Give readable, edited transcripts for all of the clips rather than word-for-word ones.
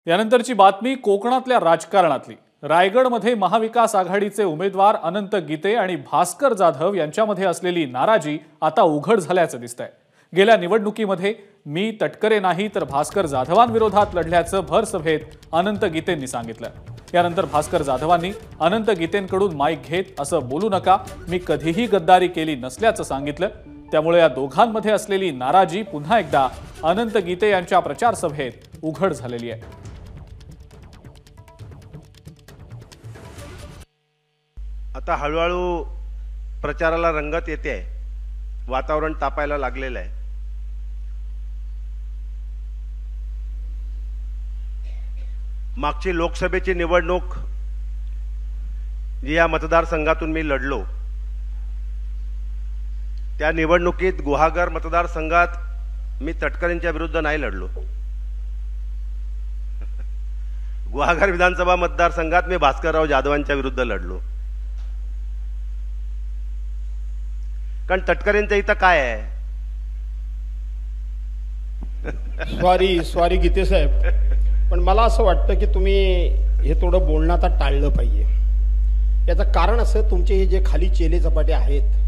यानंतरची बातमी कोकणातल्या राजकारणातली। रायगडमध्ये महाविकास आघाडीचे उमेदवार अनंत गीते आणि भास्कर जाधव यांच्यामध्ये असलेली नाराजी आता उघड झाल्याचं दिसतंय। गेल्या निवडणुकीमध्ये मी तटकरे नाही तर भास्कर जाधवांविरोधात लढल्याचं भर सभेत अनंत गीतेंनी सांगितलं। यानंतर भास्कर जाधवांनी अनंत गीतेंकडून माईक घेत असं बोलू नका, मी कधीही गद्दारी केली नसल्याचं सांगितलं। त्यामुळे या दोघांमध्ये असलेली नाराजी पुन्हा एकदा अनंत गीते यांच्या प्रचार सभेत उघड झालेली आहे। आता हळूहळू प्रचाराला रंगत येते आहे, वातावरण तापायला लागलेलं आहे। मागची लोकसभेची निवडणूक जी या मतदारसंघातून मी लढलो, त्या निवडणुकीत गुहागर मतदारसंघात मी तटकरेंच्या विरुद्ध नाही लढलो। गुहागर विधानसभा मतदारसंघात मी भास्करराव जाधवांच्या विरुद्ध लढलो। कारण तटकरेंचं इथं काय आहे? सॉरी गीते साहेब, पण मला असं वाटतं की तुम्ही हे थोडं बोलणं आता टाळलं पाहिजे। याचं कारण असं, तुमचे हे जे खाली चेले चपाटे आहेत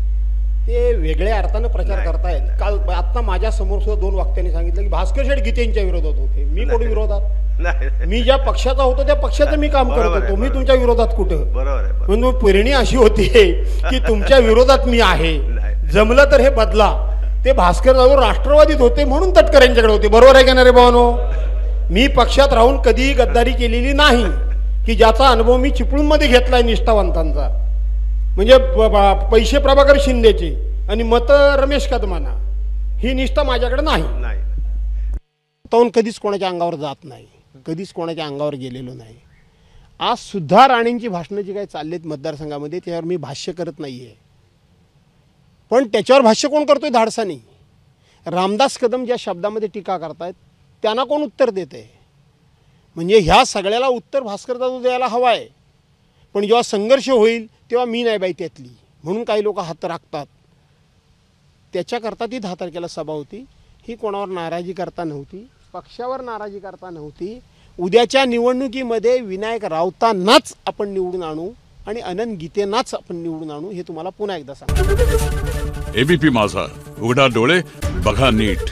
ते वेगळ्या अर्थानं प्रचार करतायत। काल आता माझ्या समोर सुद्धा दोन वक्त्यांनी सांगितलं की भास्कर शेठ गीतेंच्या विरोधात होते। मी कोणी विरोधात? मी ज्या पक्षाचा होतो त्या पक्षाचं मी काम करत होतो। मी तुमच्या विरोधात कुठं? बरोबर आहे। म्हणून पेरणी अशी होती की तुमच्या विरोधात मी आहे, जमलं तर हे बदला। ते भास्कर जाधव राष्ट्रवादीत होते म्हणून तटकरेंच्याकडे होते। बरोबर आहे का नाही रे भावानो? मी पक्षात राहून कधीही गद्दारी केलेली नाही, की ज्याचा अनुभव मी चिपळूणमध्ये घेतलाय निष्ठावंतांचा। म्हणजे पैसे प्रभाकर शिंदेचे आणि मत रमेश कदमाना, ही निष्ठा माझ्याकडे नाही। तो कधीच कोणाच्या अंगावर जात नाही, कधीच कोणाच्या अंगावर गेलेलो नाही। आज सुद्धा राणेंची भाषणं जी काही चाललेत मतदारसंघामध्ये त्यावर मी भाष्य करत नाहीये, पण त्याच्यावर भाष्य कोण करतोय? धाडसानी रामदास कदम ज्या शब्दामध्ये टीका करतायत त्यांना कोण उत्तर देते? म्हणजे ह्या सगळ्याला उत्तर भास्कर जाधव द्यायला हवा आहे, पण जेव्हा संघर्ष होईल तेव्हा मी नाही बाई त्यातली, म्हणून काही लोक हात राखतात। त्याच्याकरता ती 10 तारखेला सभा होती। ही कोणावर नाराजी करता नव्हती, पक्षावर नाराजी करता नव्हती। उद्याच्या निवडणुकीमध्ये विनायक राऊतांनाच आपण निवडून आणू आणि अनंत गीतेंनाच आपण निवडून आणू, हे तुम्हाला पुन्हा एकदा सांगतो। एबीपी माझा, उघडा डोळे बघा नीट।